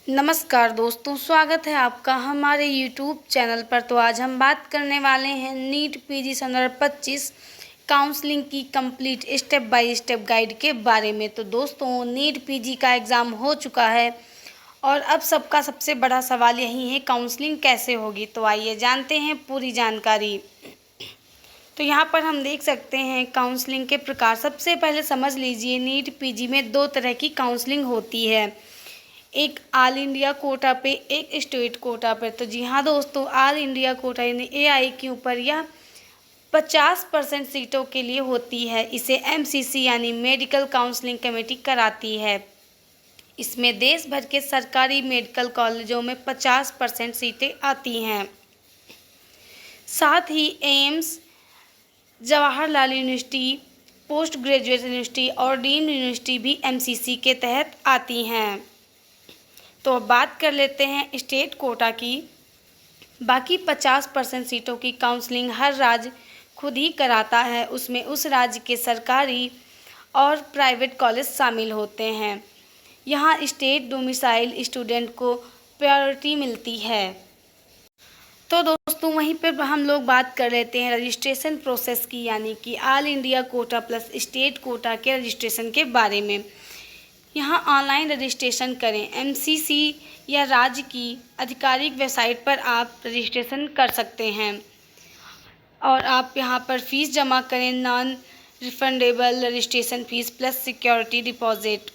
नमस्कार दोस्तों, स्वागत है आपका हमारे YouTube चैनल पर। तो आज हम बात करने वाले हैं नीट पीजी 2025 काउंसलिंग की complete step by step guide के बारे में। तो दोस्तों, नीट पीजी का एग्ज़ाम हो चुका है और अब सबका सबसे बड़ा सवाल यही है, काउंसलिंग कैसे होगी। तो आइए जानते हैं पूरी जानकारी। तो यहाँ पर हम देख सकते हैं काउंसलिंग के प्रकार। सबसे पहले समझ लीजिए, नीट पीजी में दो तरह की काउंसलिंग होती है, एक ऑल इंडिया कोटा पे, एक स्टेट कोटा पर। तो जी हाँ दोस्तों, ऑल इंडिया कोटा यानी AIQ पर यह 50% सीटों के लिए होती है। इसे MCC यानी मेडिकल काउंसलिंग कमेटी कराती है। इसमें देश भर के सरकारी मेडिकल कॉलेजों में 50% सीटें आती हैं। साथ ही AIIMS, Jawaharlal university, post graduate university और डीम्ड यूनिवर्सिटी भी MCC के तहत आती हैं। तो अब बात कर लेते हैं स्टेट कोटा की। बाकी 50% सीटों की काउंसलिंग हर राज्य खुद ही कराता है। उसमें उस राज्य के सरकारी और प्राइवेट कॉलेज शामिल होते हैं। यहाँ स्टेट डोमिसाइल स्टूडेंट को प्रायोरिटी मिलती है। तो दोस्तों, वहीं पर हम लोग बात कर लेते हैं रजिस्ट्रेशन प्रोसेस की, यानी कि all India quota plus state quota के रजिस्ट्रेशन के बारे में। यहाँ ऑनलाइन रजिस्ट्रेशन करें। MCC या राज्य की आधिकारिक वेबसाइट पर आप रजिस्ट्रेशन कर सकते हैं और आप यहाँ पर फ़ीस जमा करें, non refundable registration fees plus security deposit.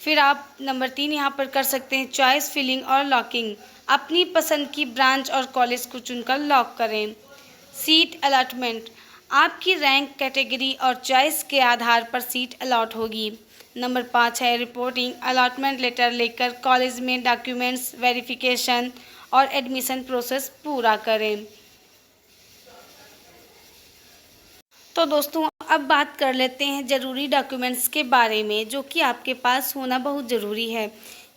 फिर आप नंबर 3 यहाँ पर कर सकते हैं चॉइस फिलिंग और लॉकिंग। अपनी पसंद की ब्रांच और कॉलेज को चुनकर लॉक करें। सीट अलॉटमेंट, आपकी रैंक, कैटेगरी और चॉइस के आधार पर सीट अलॉट होगी। नंबर 5 है रिपोर्टिंग। अलॉटमेंट लेटर लेकर कॉलेज में डॉक्यूमेंट्स वेरिफिकेशन और एडमिशन प्रोसेस पूरा करें। तो दोस्तों, अब बात कर लेते हैं ज़रूरी डॉक्यूमेंट्स के बारे में, जो कि आपके पास होना बहुत ज़रूरी है।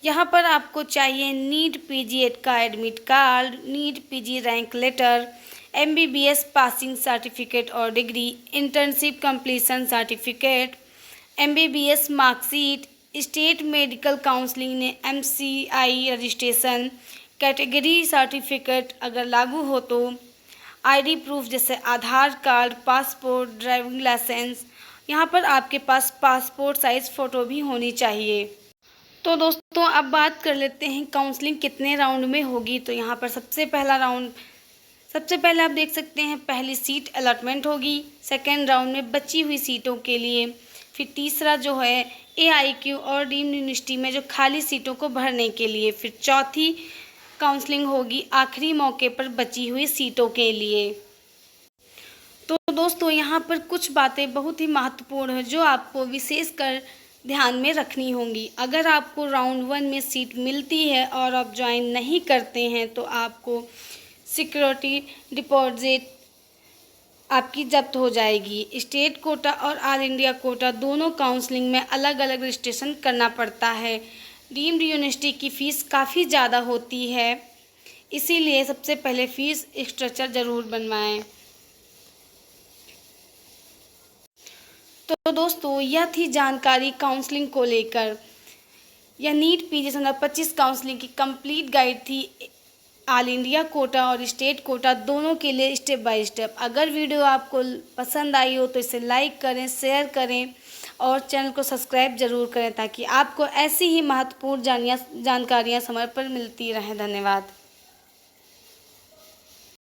यहाँ पर आपको चाहिए नीट PG एड का admit card, NEET PG rank letter, MBBS passing certificate और degree, internship completion certificate, MBBS marksheet, state medical counselling ने MCI रजिस्ट्रेशन, कैटेगरी सर्टिफिकेट अगर लागू हो तो, ID प्रूफ जैसे Aadhaar card, passport, driving licence. यहाँ पर आपके पास पासपोर्ट साइज़ फ़ोटो भी होनी चाहिए। तो दोस्तों, अब बात कर लेते हैं काउंसलिंग कितने राउंड में होगी। तो यहाँ पर सबसे पहले आप देख सकते हैं पहली सीट अलॉटमेंट होगी। सेकेंड राउंड में बची हुई सीटों के लिए। फिर तीसरा जो है AIQ और डीम्ड यूनिवर्सिटी में जो खाली सीटों को भरने के लिए। फिर चौथी काउंसलिंग होगी आखिरी मौके पर बची हुई सीटों के लिए। तो दोस्तों, यहाँ पर कुछ बातें बहुत ही महत्वपूर्ण है जो आपको विशेषकर ध्यान में रखनी होंगी। अगर आपको राउंड 1 में सीट मिलती है और आप ज्वाइन नहीं करते हैं तो आपको सिक्योरिटी डिपॉजिट आपकी जब्त हो जाएगी। स्टेट कोटा और ऑल इंडिया कोटा दोनों काउंसलिंग में अलग अलग रजिस्ट्रेशन करना पड़ता है। डीम्ड यूनिवर्सिटी की फ़ीस काफ़ी ज़्यादा होती है, इसीलिए सबसे पहले फ़ीस स्ट्रक्चर ज़रूर बनवाएं। तो दोस्तों, यह थी जानकारी काउंसलिंग को लेकर। यह नीट PG 2025 काउंसलिंग की कंप्लीट गाइड थी, ऑल इंडिया कोटा और स्टेट कोटा दोनों के लिए स्टेप बाय स्टेप। अगर वीडियो आपको पसंद आई हो तो इसे लाइक करें, शेयर करें और चैनल को सब्सक्राइब ज़रूर करें, ताकि आपको ऐसी ही महत्वपूर्ण जानकारियाँ समय पर मिलती रहें। धन्यवाद।